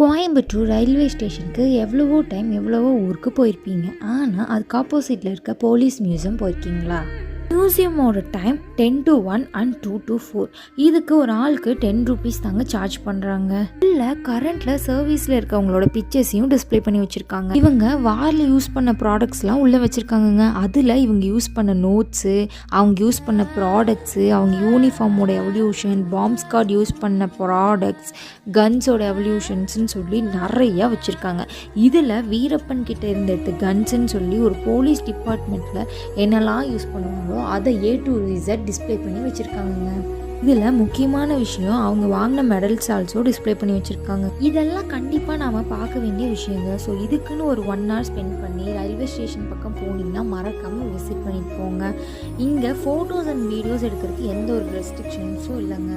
Coimbatore railway ஸ்டேஷனுக்கு எவ்வளவோ time எவ்வளவோ ஊருக்கு போயிருப்பீங்க. ஆனால் அதுக்கு ஆப்போசிட்டில் இருக்க போலீஸ் மியூசியம் போயிருக்கீங்களா? மியூசியமோட டைம் 10 to 1 and 2 to 4. இதுக்கு ஒரு ஆளுக்கு 10 rupees தாங்க சார்ஜ் பண்ணுறாங்க. இல்லை கரண்ட்டில் சர்வீஸில் இருக்கவங்களோட பிக்சர்ஸையும் டிஸ்பிளே பண்ணி வச்சுருக்காங்க. இவங்க வாரில் யூஸ் பண்ண ப்ராடக்ட்ஸ்லாம் உள்ளே வச்சுருக்காங்கங்க. அதில் இவங்க யூஸ் பண்ண நோட்ஸு, அவங்க யூஸ் பண்ண ப்ராடக்ட்ஸு, அவங்க யூனிஃபார்மோட எவல்யூஷன், பாம்ப் ஸ்காட் யூஸ் பண்ண ப்ராடக்ட்ஸ், கன்ஸோட எவல்யூஷன்ஸ்ன்னு சொல்லி நிறையா வச்சுருக்காங்க. இதில் வீரப்பன் கிட்ட இருந்தது கன்ஸுன்னு சொல்லி ஒரு போலீஸ் டிபார்ட்மெண்ட்டில் என்னெல்லாம் யூஸ் பண்ணுவாங்களோ அதை A to Z டிஸ்பிளே பண்ணி வச்சுருக்காங்க. இதில் முக்கியமான விஷயம் அவங்க வாங்கின மெடல்ஸ் ஆல்சோ டிஸ்பிளே பண்ணி வச்சுருக்காங்க. இதெல்லாம் கண்டிப்பாக நாம் பார்க்க வேண்டிய விஷயங்க. ஸோ இதுக்குன்னு ஒரு 1 hour ஸ்பெண்ட் பண்ணி ரயில்வே ஸ்டேஷன் பக்கம் போனீங்கன்னா மறக்காமல் விசிட் பண்ணிட்டு போங்க. இங்கே ஃபோட்டோஸ் அண்ட் வீடியோஸ் எடுக்கிறதுக்கு எந்த ஒரு ரெஸ்ட்ரிக்ஷன்ஸும் இல்லைங்க.